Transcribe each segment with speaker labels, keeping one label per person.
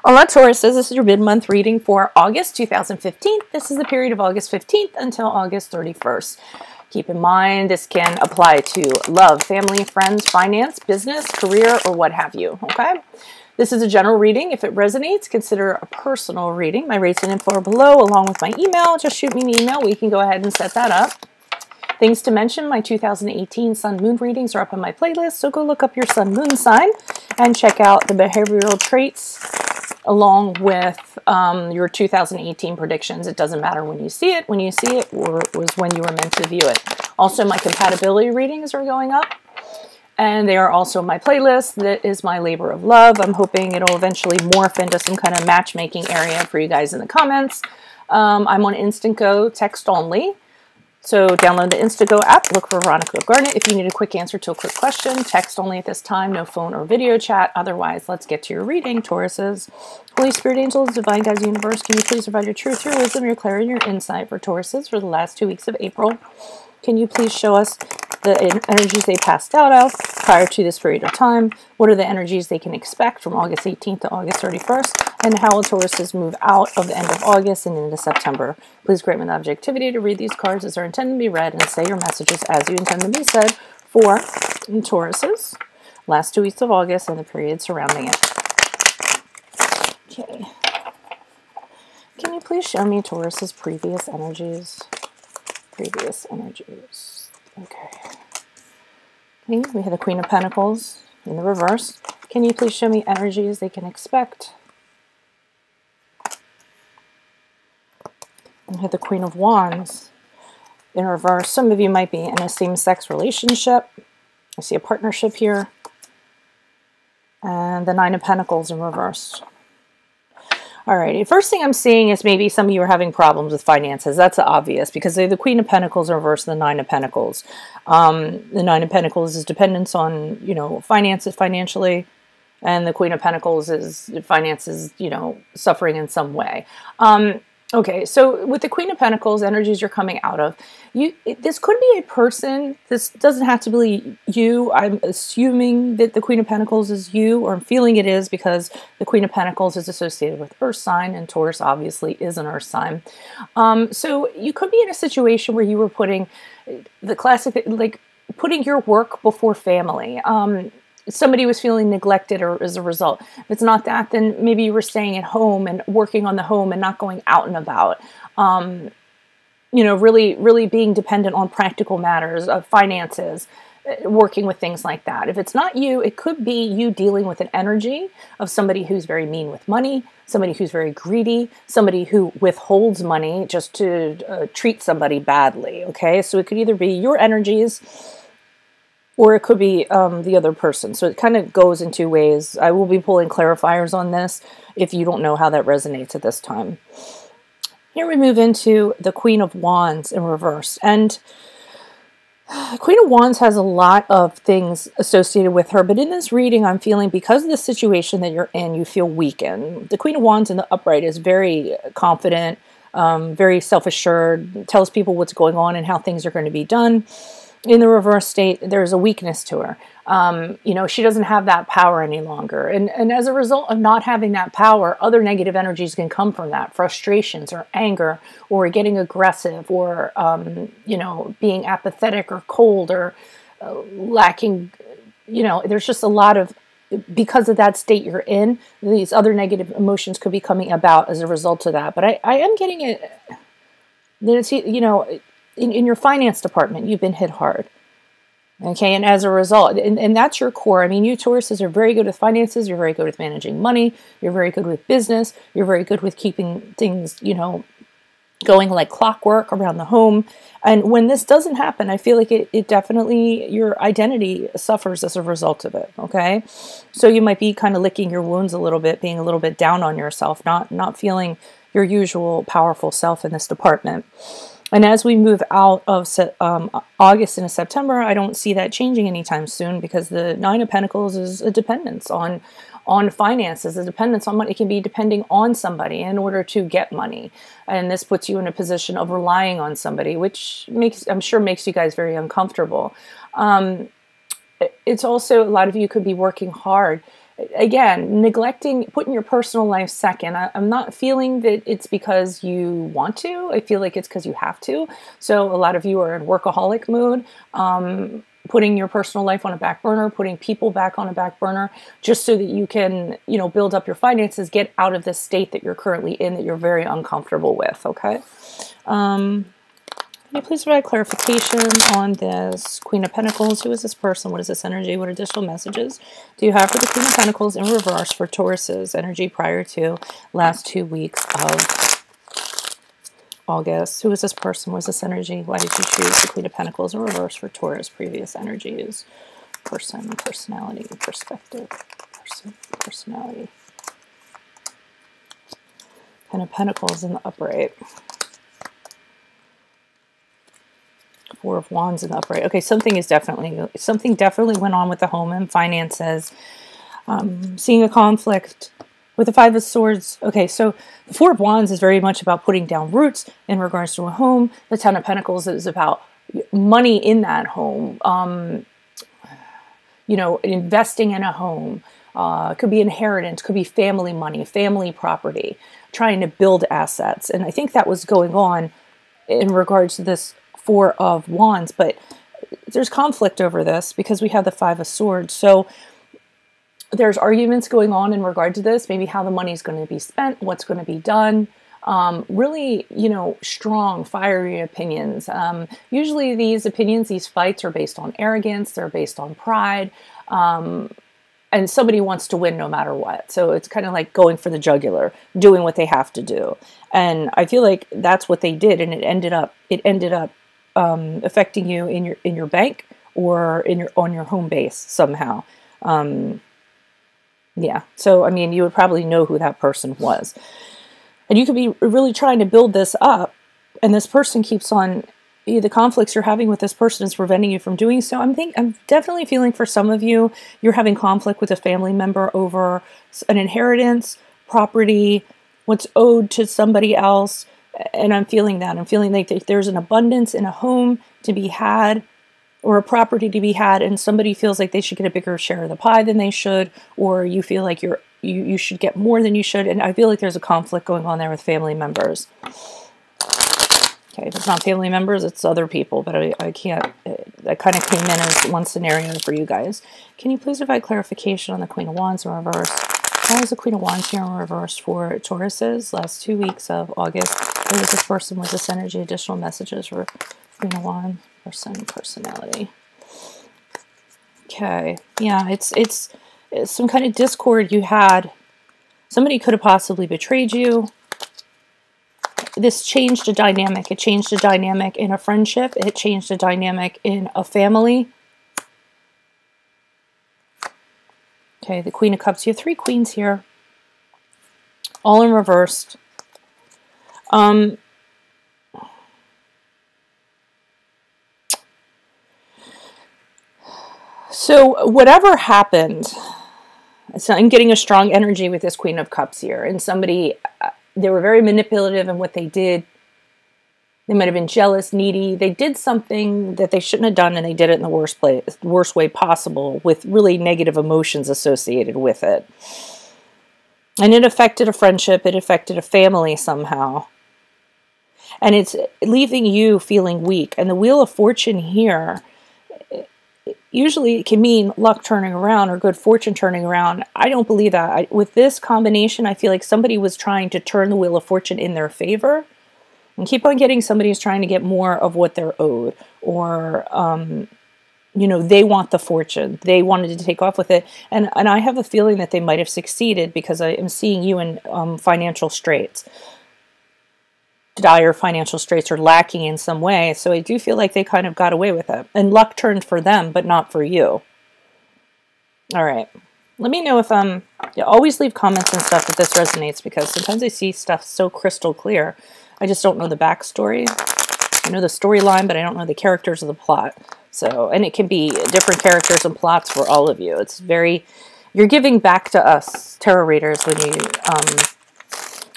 Speaker 1: Hola Taurus, this is your mid-month reading for August 2015. This is the period of August 15th until August 31st. Keep in mind this can apply to love, family, friends, finance, business, career, or what have you, okay? This is a general reading. If it resonates, consider a personal reading. My rates and info are below along with my email. Just shoot me an email. We can go ahead and set that up. Things to mention, my 2018 Sun Moon readings are up on my playlist, so go look up your Sun Moon sign and check out the behavioral traits along with your 2018 predictions. It doesn't matter when you see it. When you see it was when you were meant to view it. Also, my compatibility readings are going up, and they are also my playlist. That is my labor of love. I'm hoping it'll eventually morph into some kind of matchmaking area for you guys in the comments. I'm on Instant Go, text only. So download the Instago app, look for Veronica Garnet. If you need a quick answer to a quick question, text only at this time, no phone or video chat. Otherwise, let's get to your reading, Tauruses. Holy Spirit, angels, divine guides, universe, can you please provide your truth, your wisdom, your clarity, and your insight for Tauruses for the last 2 weeks of April? Can you please show us the energies they passed out of prior to this period of time? What are the energies they can expect from August 18th to August 31st? And how will Tauruses move out of the end of August and into September? Please grant me the objectivity to read these cards as they're intended to be read and say your messages as you intend to be said for Tauruses, last 2 weeks of August and the period surrounding it. Okay. Can you please show me Taurus's previous energies? Previous energies. Okay. We have the Queen of Pentacles in the reverse. Can you please show me energies they can expect? We have the Queen of Wands in reverse. Some of you might be in a same-sex relationship. I see a partnership here. And the Nine of Pentacles in reverse. Alrighty, first thing I'm seeing is maybe some of you are having problems with finances. That's obvious because they're the Queen of Pentacles reverse the Nine of Pentacles. The Nine of Pentacles is dependence on, finances financially, and the Queen of Pentacles is finances, suffering in some way. Okay, so with the Queen of Pentacles, energies you're coming out of, this could be a person. This doesn't have to be you. I'm assuming that the Queen of Pentacles is you, or I'm feeling it is because the Queen of Pentacles is associated with Earth sign, and Taurus obviously is an Earth sign. So you could be in a situation where you were putting the classic, like putting your work before family. Somebody was feeling neglected or as a result. If it's not that, then maybe you were staying at home and working on the home and not going out and about. Really being dependent on practical matters of finances, working with things like that. If it's not you, it could be you dealing with an energy of somebody who's very mean with money, somebody who's very greedy, somebody who withholds money just to treat somebody badly, okay? So it could either be your energies, or it could be the other person. So it kind of goes in two ways. I will be pulling clarifiers on this if you don't know how that resonates at this time. Here we move into the Queen of Wands in reverse. And Queen of Wands has a lot of things associated with her. But in this reading, I'm feeling because of the situation that you're in, you feel weakened. The Queen of Wands in the upright is very confident, very self-assured, tells people what's going on and how things are going to be done. In the reverse state, there's a weakness to her. She doesn't have that power any longer. And as a result of not having that power, other negative energies can come from that. Frustrations or anger or getting aggressive or, being apathetic or cold or lacking, there's just a lot of, because of that state you're in, these other negative emotions could be coming about as a result of that. But I am getting it, in your finance department, you've been hit hard. Okay, and as a result, and that's your core. I mean, you Tauruses are very good with finances. You're very good with managing money. You're very good with business. You're very good with keeping things, going like clockwork around the home. And when this doesn't happen, I feel like it definitely, your identity suffers as a result of it, okay? So you might be kind of licking your wounds a little bit, being a little bit down on yourself, not feeling your usual powerful self in this department. And as we move out of August into September, I don't see that changing anytime soon because the Nine of Pentacles is a dependence on finances, a dependence on money. It can be depending on somebody in order to get money. And this puts you in a position of relying on somebody, which I'm sure makes you guys very uncomfortable. It's also, a lot of you could be working hard again, neglecting, putting your personal life second. I'm not feeling that it's because you want to. I feel like it's because you have to. So a lot of you are in workaholic mood, putting your personal life on a back burner, putting people back on a back burner, just so that you can, you know, build up your finances, get out of this state that you're currently in, that you're very uncomfortable with, okay? Can you please provide clarification on this Queen of Pentacles? Who is this person? What is this energy? What additional messages do you have for the Queen of Pentacles in reverse for Taurus's energy prior to last 2 weeks of August? Who is this person? What is this energy? Why did you choose the Queen of Pentacles in reverse for Taurus? Previous energies, person, personality, perspective, person, personality. Ten of Pentacles in the upright. Four of Wands in the upright. Okay, something definitely went on with the home and finances. Seeing a conflict with the Five of Swords. Okay, so the Four of Wands is very much about putting down roots in regards to a home. The Ten of Pentacles is about money in that home. You know, investing in a home. Could be inheritance, could be family money, family property, trying to build assets. And I think that was going on in regards to this Four of Wands, but there's conflict over this because we have the Five of Swords. So there's arguments going on in regard to this, maybe how the money is going to be spent, what's going to be done. Really, you know, strong, fiery opinions. Usually these opinions, these fights are based on arrogance, they're based on pride, and somebody wants to win no matter what. So it's kind of like going for the jugular, doing what they have to do. And I feel like that's what they did, and it ended up affecting you in your bank or on your home base somehow. Yeah. So I mean, you would probably know who that person was, and you could be really trying to build this up, and this person keeps on. The conflicts you're having with this person is preventing you from doing so. I'm definitely feeling for some of you, you're having conflict with a family member over an inheritance, property, what's owed to somebody else. And I'm feeling that. I'm feeling like there's an abundance in a home to be had or a property to be had, and somebody feels like they should get a bigger share of the pie than they should, or you feel like you should get more than you should. And I feel like there's a conflict going on there with family members. Okay, if it's not family members, it's other people, but I can't, that kind of came in as one scenario for you guys. Can you please provide clarification on the Queen of Wands in reverse? Why is the Queen of Wands here in reverse for Taurus's last 2 weeks of August? Who is this person with this energy? Additional messages for Queen of Wands, person, personality. Okay, yeah, it's some kind of discord you had. Somebody could have possibly betrayed you. This changed a dynamic. It changed a dynamic in a friendship. It changed a dynamic in a family. Okay, the Queen of Cups. You have 3 queens here. All in reversed. So whatever happened, so I'm getting a strong energy with this Queen of Cups here. And somebody, they were very manipulative in what they did. They might have been jealous, needy. They did something that they shouldn't have done, and they did it in the worst way possible, with really negative emotions associated with it. And it affected a friendship. It affected a family somehow. And it's leaving you feeling weak. And the Wheel of Fortune here, usually it can mean luck turning around or good fortune turning around. I don't believe that. With this combination, I feel like somebody was trying to turn the Wheel of Fortune in their favor. And keep on getting somebody who's trying to get more of what they're owed. Or, you know, they want the fortune. They wanted to take off with it. And I have a feeling that they might have succeeded, because I am seeing you in financial straits. Dire financial straits, or lacking in some way. So I do feel like they kind of got away with it. And luck turned for them, but not for you. All right. Let me know if yeah, always leave comments and stuff if this resonates, because sometimes I see stuff so crystal clear. I just don't know the backstory. I know the storyline, but I don't know the characters of the plot. So, and it can be different characters and plots for all of you. It's very, you're giving back to us tarot readers when you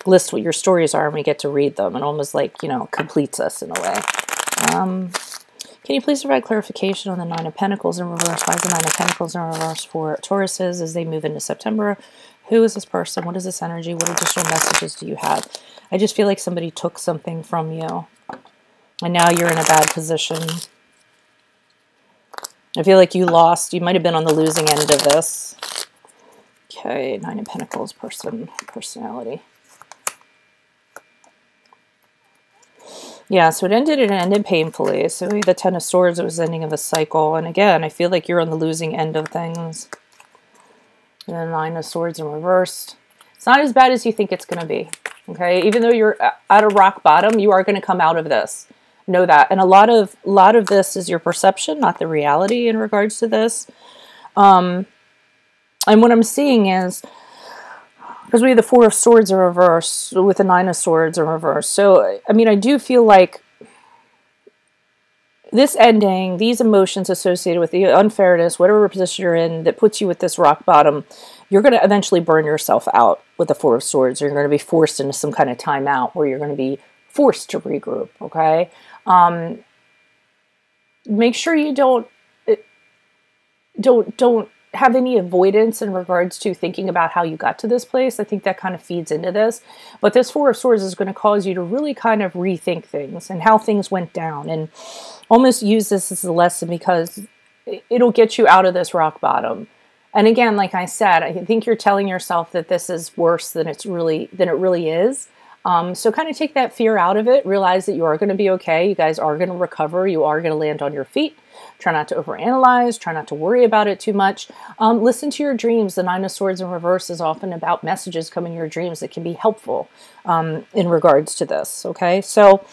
Speaker 1: list what your stories are and we get to read them. It almost, like, you know, completes us in a way. Can you please provide clarification on the Nine of Pentacles in reverse? Why is the Nine of Pentacles in reverse for Tauruses as they move into September? Who is this person? What is this energy? What additional messages do you have? I just feel like somebody took something from you, and now you're in a bad position. I feel like you lost. You might have been on the losing end of this. Okay, Nine of Pentacles, personality. Yeah, so it ended painfully. So the Ten of Swords, it was the ending of a cycle. And again, I feel like you're on the losing end of things. And then Nine of Swords in reverse. It's not as bad as you think it's going to be. Okay, even though you're at a rock bottom, you are going to come out of this. Know that. And a lot of this is your perception, not the reality in regards to this. And what I'm seeing is, because we have the Four of Swords in reverse with the Nine of Swords in reverse. So, I mean, I do feel like this ending, these emotions associated with the unfairness, whatever position you're in that puts you at this rock bottom, you're going to eventually burn yourself out with the Four of Swords. You're going to be forced into some kind of timeout where you're going to be forced to regroup, okay? Make sure you don't have any avoidance in regards to thinking about how you got to this place. I think that kind of feeds into this. But this Four of Swords is going to cause you to really kind of rethink things and how things went down, and almost use this as a lesson, because it'll get you out of this rock bottom. And again, like I said, I think you're telling yourself that this is worse than it really is. So kind of take that fear out of it. Realize that you are going to be okay. You guys are going to recover. You are going to land on your feet. Try not to overanalyze. Try not to worry about it too much. Listen to your dreams. The Nine of Swords in reverse is often about messages coming in your dreams that can be helpful in regards to this. Okay, so,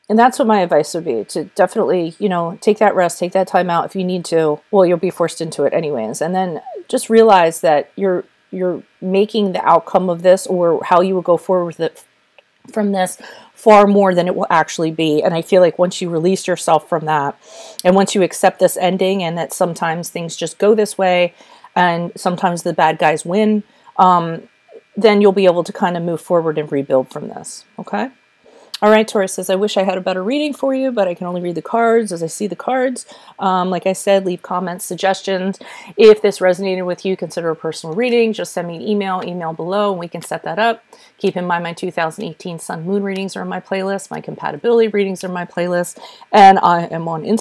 Speaker 1: and that's what my advice would be, to definitely, you know, take that rest, take that time out if you need to. Well, you'll be forced into it anyways. And then just realize that you're making the outcome of this, or how you will go forward with it from this, far more than it will actually be. And I feel like once you release yourself from that, and once you accept this ending, and that sometimes things just go this way, and sometimes the bad guys win, then you'll be able to kind of move forward and rebuild from this. Okay? All right, Taurus says, I wish I had a better reading for you, but I can only read the cards as I see the cards. Like I said, leave comments, suggestions. If this resonated with you, consider a personal reading. Just send me an email below, and we can set that up. Keep in mind, my 2018 Sun Moon readings are in my playlist. My compatibility readings are in my playlist. And I am on Instagram